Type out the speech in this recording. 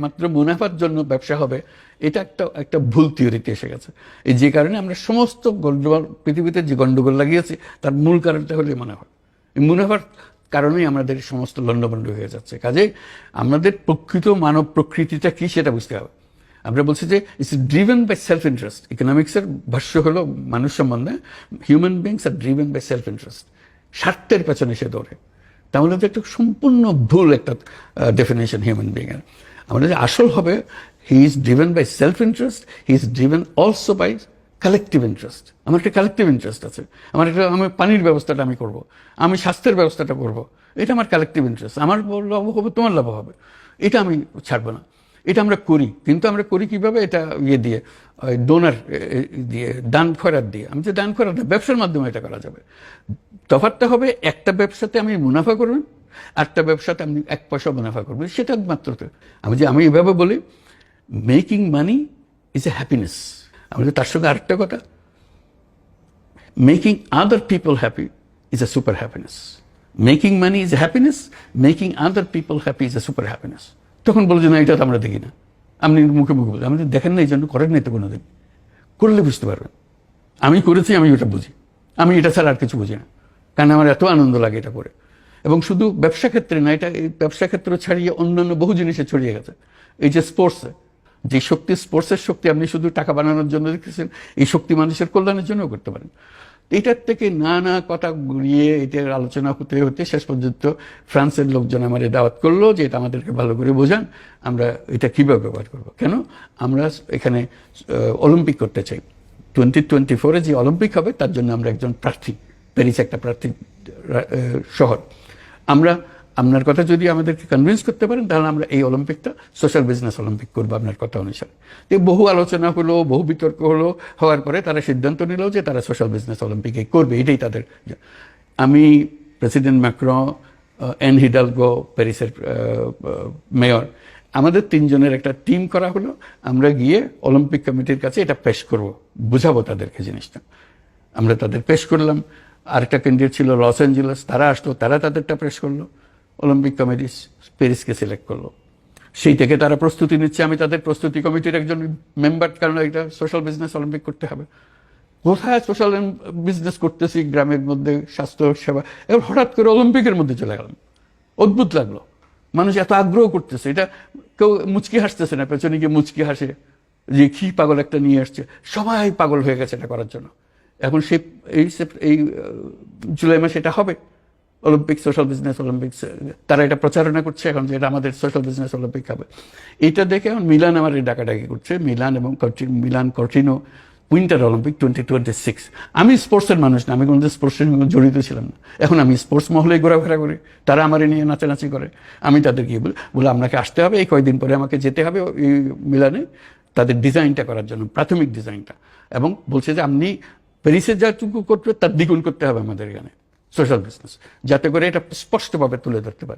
মাত্র মুনাফার জন্য ব্যবসা হবে, এটা একটা একটা ভুল থিওরিতে এসে গেছে। এই যে কারণে আমরা সমস্ত গন্ডগোল, পৃথিবীতে যে গন্ডগোল লাগিয়েছি তার মূল কারণটা হলো মুনাফা। এই মুনাফার কারণেই আমাদের সমস্ত লন্ডভন্ড হয়ে যাচ্ছে। কাজেই আমাদের প্রকৃত মানব প্রকৃতিটা কি সেটা বুঝতে হবে। আমরা বলছি যে it's driven by self interest. ইকোনমিক্সের ভাষ্য হলো মানুষ সম্বন্ধে human beings are driven by self interest. স্বার্থের পেছনে সে দৌড়ে। তাহলে তো একটা সম্পূর্ণ ভুল একটা ডেফিনেশন হিউম্যান বিংয়ের। আমাদের যে আসল হবে, he is driven by self interest, he is driven also by collective interest. আমার একটা কালেকটিভ ইন্টারেস্ট আছে। আমি পানির ব্যবস্থাটা আমি করব, আমি স্বাস্থ্যের ব্যবস্থাটা করব, এটা আমার কালেকটিভ ইন্টারেস্ট। আমার লাভ হবে, তোমার লাভ হবে, এটা আমি ছাড়বো না। এটা আমরা করি, কিন্তু আমরা করি কিভাবে? এটা দিয়ে ডোনার দিয়ে, দান খয়রাত দিয়ে। আমি যে দান খয়রাত না, ব্যবসার মাধ্যমে এটা করা যাবে। তফাৎটা হবে, একটা ব্যবসাতে আমি মুনাফা করবেন, আরেকটা ব্যবসাতে আপনি 1 পয়সা মুনাফা করবেন, সেটা মাত্র। আমি এভাবে বলি, making money is a happiness. আমাদের তার সঙ্গে আরেকটা কথা, making other people happy is a super happiness. Making money is a happiness, making other people happy is a super happiness. তখন বলছে না, এটা তো আমরা দেখি না। আপনি মুখে মুখে বলছেন, আমাদের দেখেন না, এই জন্য করেন নাই তো কোনোদিন। করলে বুঝতে পারবেন। আমি করেছি, আমি ওটা বুঝি। আমি এটা ছাড়া আর কিছু বুঝি না, কারণ আমার এত আনন্দ লাগে এটা করে। এবং শুধু ব্যবসা ক্ষেত্রে না, এটা এই ব্যবসা ক্ষেত্র ছাড়িয়ে অন্যান্য বহু জিনিসে ছড়িয়ে গেছে। এই যে স্পোর্টসে যে শক্তি, স্পোর্টসের শক্তি আপনি শুধু টাকা বানানোর জন্য দেখতেছেন, এই শক্তি মানুষের কল্যাণের জন্যও করতে পারেন। এটার থেকে নানা কথা ঘুরিয়ে এটার আলোচনা হতে হতে শেষ পর্যন্ত ফ্রান্সের লোকজন আমার দাওয়াত করলো যে এটা আমাদেরকে ভালো করে বোঝান, আমরা এটা কীভাবে ব্যবহার করবো। কেন আমরা এখানে অলিম্পিক করতে চাই। 2024 যে অলিম্পিক হবে তার জন্য আমরা একজন প্রার্থী, প্যারিস একটা প্রার্থী শহর। আপনার কথা যদি আমাদেরকে কনভিন্স করতে পারেন, তাহলে আমরা এই অলিম্পিকটা সোশ্যাল বিজনেস অলিম্পিক করবো আপনার কথা অনুসারে। বহু আলোচনা হলো, বহু বিতর্ক হলো, হওয়ার পরে তারা সিদ্ধান্ত নিল যে তারা সোশ্যাল বিজনেস অলিম্পিকে করবে, এটাই তাদের। আমি, প্রেসিডেন্ট ম্যাক্রন, এন হিডালগো প্যারিসের মেয়র, আমাদের 3 জনের একটা টিম করা হলো। আমরা গিয়ে অলিম্পিক কমিটির কাছে এটা পেশ করব, বুঝাবো তাদেরকে জিনিসটা। আমরা তাদের পেশ করলাম। আরেকটা ক্যান্ডিডেট ছিল লস অ্যাঞ্জেলেস, তারা আসলো, তারা তাদেরটা পেশ করলো। অলিম্পিক কমিটি প্যারিসকে সিলেক্ট করলো। সেই থেকে তারা প্রস্তুতি নিচ্ছে। আমি তাদের প্রস্তুতি কমিটির একজন মেম্বার, কারণ এটা সোশ্যাল বিজনেস অলিম্পিক করতে হবে। কোথায় সোশ্যাল বিজনেস করতেছি গ্রামের মধ্যে, স্বাস্থ্য সেবা, এবার হঠাৎ করে অলিম্পিকের মধ্যে চলে গেলাম। অদ্ভুত লাগলো, মানুষ এত আগ্রহ করতেছে। এটা কেউ মুচকি হাসতেছে না, পেছনে গিয়ে মুচকি হাসে যে কি পাগল একটা নিয়ে আসছে। সবাই পাগল হয়ে গেছে এটা করার জন্য। এখন এই জুলাই মাসে এটা হবে অলিম্পিক, সোশ্যাল বিজনেস অলিম্পিক্স। তারা এটা প্রচারণা করছে এখন যে এটা আমাদের সোশ্যাল বিজনেস অলিম্পিক হবে। এটা দেখে এখন মিলান আমার ডাকাডাকি করছে, মিলান এবং মিলান কর্টিনো উইন্টার অলিম্পিক 2026। আমি স্পোর্টসের মানুষ না, আমি কোনোদিন স্পোর্টসের সঙ্গে জড়িত ছিলাম না। এখন আমি স্পোর্টস মহলেই ঘোরাফেরা করি, তারা আমার নিয়ে নাচানাচি করে। আমি তাদেরকে বলে আপনাকে আসতে হবে, এই কয়েকদিন পরে আমাকে যেতে হবে এই মিলানে তাদের ডিজাইনটা করার জন্য, প্রাথমিক ডিজাইনটা। এবং বলছে যে আপনি প্যারিসে যাটুকু করতে তার দ্বিগুণ করতে হবে আমাদের এখানে সোশ্যাল বিজনেস, যাতে করে এটা স্পষ্টভাবে তুলে ধরতে পারে।